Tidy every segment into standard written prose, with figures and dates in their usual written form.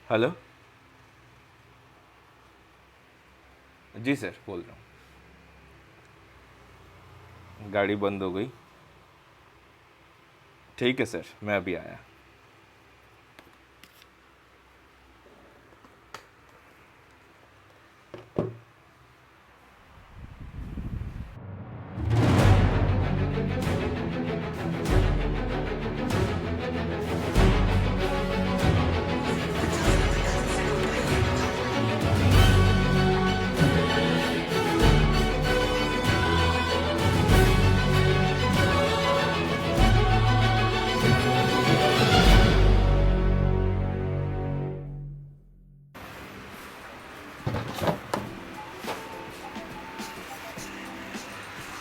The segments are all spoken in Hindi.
हेलो। जी सर, बोल रहा हूँ। गाड़ी बंद हो गई। ठीक है सर, मैं अभी आया।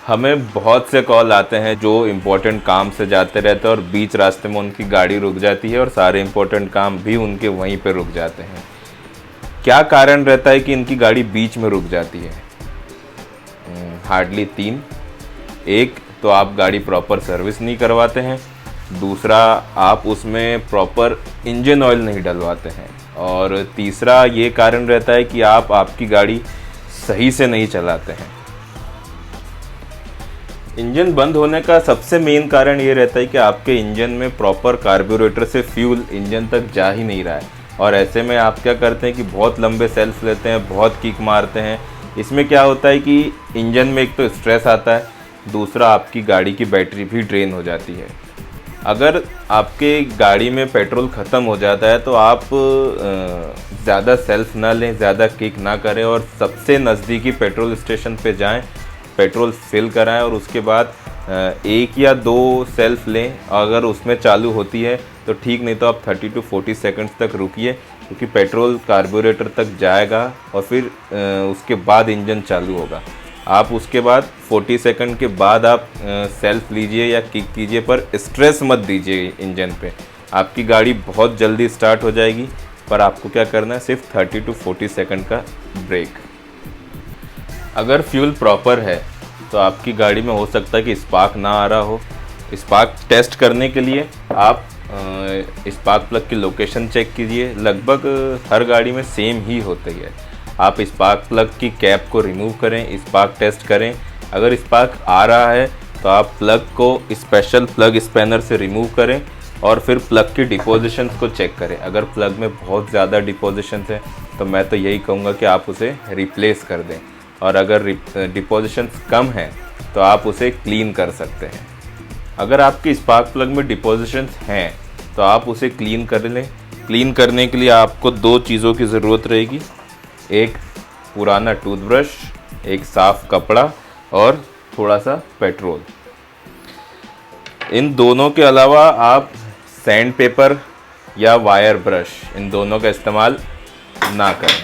हमें बहुत से कॉल आते हैं जो इम्पोर्टेंट काम से जाते रहते हैं और बीच रास्ते में उनकी गाड़ी रुक जाती है और सारे इम्पोर्टेंट काम भी उनके वहीं पे रुक जाते हैं। क्या कारण रहता है कि इनकी गाड़ी बीच में रुक जाती है? हार्डली तीन। एक तो आप गाड़ी प्रॉपर सर्विस नहीं करवाते हैं, दूसरा आप उसमें प्रॉपर इंजन ऑयल नहीं डलवाते हैं, और तीसरा ये कारण रहता है कि आप आपकी गाड़ी सही से नहीं चलाते हैं। इंजन बंद होने का सबसे मेन कारण ये रहता है कि आपके इंजन में प्रॉपर कार्बोरेटर से फ्यूल इंजन तक जा ही नहीं रहा है, और ऐसे में आप क्या करते हैं कि बहुत लंबे सेल्फ लेते हैं, बहुत किक मारते हैं। इसमें क्या होता है कि इंजन में एक तो स्ट्रेस आता है, दूसरा आपकी गाड़ी की बैटरी भी ड्रेन हो जाती है। अगर आपके गाड़ी में पेट्रोल ख़त्म हो जाता है तो आप ज़्यादा सेल्फ ना लें, ज़्यादा किक ना करें, और सबसे नज़दीकी पेट्रोल स्टेशन पे जाएं, पेट्रोल फिल कराएं, और उसके बाद एक या दो सेल्फ लें। अगर उसमें चालू होती है तो ठीक, नहीं तो आप 30 to 40 सेकंड्स तक रुकिए, क्योंकि पेट्रोल कार्बोरेटर तक जाएगा और फिर उसके बाद इंजन चालू होगा। आप उसके बाद 40 सेकंड के बाद आप सेल्फ लीजिए या किक कीजिए, पर स्ट्रेस मत दीजिए इंजन पे। आपकी गाड़ी बहुत जल्दी स्टार्ट हो जाएगी, पर आपको क्या करना है, सिर्फ 30 to 40 सेकंड का ब्रेक। अगर फ्यूल प्रॉपर है तो आपकी गाड़ी में हो सकता है कि स्पार्क ना आ रहा हो। स्पार्क टेस्ट करने के लिए आप स्पार्क प्लग की लोकेशन चेक कीजिए। लगभग हर गाड़ी में सेम ही होती है। आप स्पार्क प्लग की कैप को रिमूव करें, स्पार्क टेस्ट करें। अगर स्पार्क आ रहा है तो आप प्लग को स्पेशल प्लग स्पैनर से रिमूव करें और फिर प्लग की डिपोजिशंस को चेक करें। अगर प्लग में बहुत ज़्यादा डिपोजिशंस हैं तो मैं तो यही कहूँगा कि आप उसे रिप्लेस कर दें, और अगर डिपोजिशंस कम हैं तो आप उसे क्लीन कर सकते हैं। अगर आपकी स्पार्क प्लग में डिपोजिशंस हैं तो आप उसे क्लीन कर लें। क्लीन करने के लिए आपको दो चीज़ों की ज़रूरत रहेगी, एक पुराना टूथब्रश, एक साफ़ कपड़ा और थोड़ा सा पेट्रोल। इन दोनों के अलावा आप सैंड पेपर या वायर ब्रश, इन दोनों का इस्तेमाल ना करें।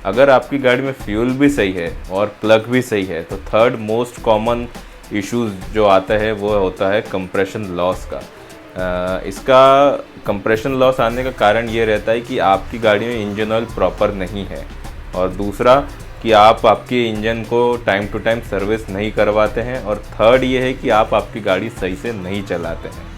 अगर आपकी गाड़ी में फ्यूल भी सही है और प्लग भी सही है तो थर्ड मोस्ट कॉमन इश्यूज जो आता है वो होता है कंप्रेशन लॉस का। इसका कंप्रेशन लॉस आने का कारण ये रहता है कि आपकी गाड़ी में इंजन ऑयल प्रॉपर नहीं है, और दूसरा कि आप आपके इंजन को टाइम टू टाइम सर्विस नहीं करवाते हैं, और थर्ड ये है कि आप आपकी गाड़ी सही से नहीं चलाते हैं।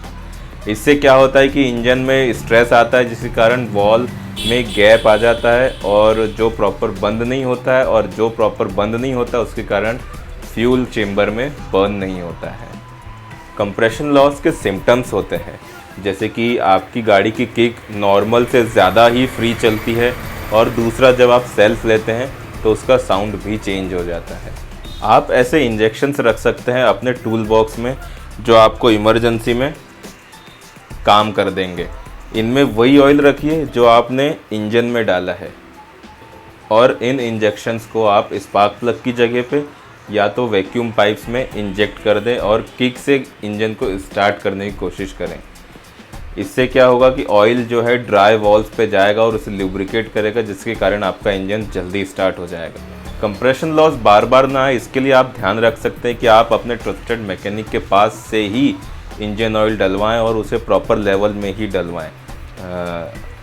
इससे क्या होता है कि इंजन में स्ट्रेस आता है, जिसके कारण वॉल में गैप आ जाता है, और जो प्रॉपर बंद नहीं होता है, और जो प्रॉपर बंद नहीं होता उसके कारण फ्यूल चेंबर में बर्न नहीं होता है। कंप्रेशन लॉस के सिम्टम्स होते हैं, जैसे कि आपकी गाड़ी की किक नॉर्मल से ज़्यादा ही फ्री चलती है, और दूसरा जब आप सेल्फ लेते हैं तो उसका साउंड भी चेंज हो जाता है। आप ऐसे इंजेक्शंस रख सकते हैं अपने टूल बॉक्स में जो आपको इमरजेंसी में काम कर देंगे। इनमें वही ऑयल रखिए जो आपने इंजन में डाला है, और इन इंजेक्शंस को आप स्पार्क प्लग की जगह पे या तो वैक्यूम पाइप्स में इंजेक्ट कर दें और किक से इंजन को स्टार्ट करने की कोशिश करें। इससे क्या होगा कि ऑयल जो है ड्राई वॉल्स पे जाएगा और उसे लुब्रिकेट करेगा, जिसके कारण आपका इंजन जल्दी स्टार्ट हो जाएगा। कंप्रेशन लॉस बार बार ना आए, इसके लिए आप ध्यान रख सकते हैं कि आप अपने ट्रस्टेड मैकेनिक के पास से ही इंजन ऑयल डलवाएं और उसे प्रॉपर लेवल में ही डलवाएं।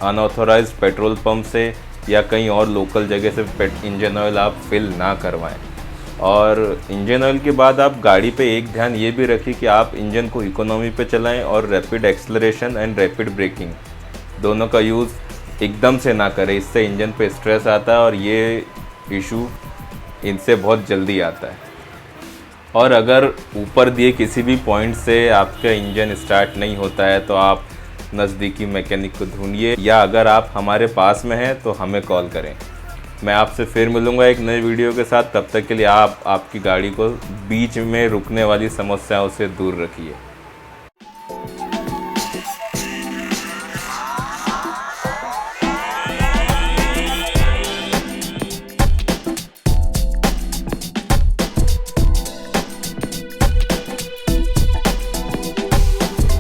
अनऑथोराइज्ड पेट्रोल पंप से या कहीं और लोकल जगह से इंजन ऑयल आप फिल ना करवाएं। और इंजन ऑयल के बाद आप गाड़ी पे एक ध्यान ये भी रखिए कि आप इंजन को इकोनॉमी पे चलाएं, और rapid acceleration and rapid braking दोनों का यूज़ एकदम से ना करें, इससे इंजन पे स्ट्रेस आता है और ये इशू इनसे बहुत जल्दी आता है। और अगर ऊपर दिए किसी भी पॉइंट से आपका इंजन स्टार्ट नहीं होता है तो आप नज़दीकी मैकेनिक को ढूंढिए, या अगर आप हमारे पास में हैं तो हमें कॉल करें। मैं आपसे फिर मिलूँगा एक नई वीडियो के साथ। तब तक के लिए आप आपकी गाड़ी को बीच में रुकने वाली समस्याओं से दूर रखिए।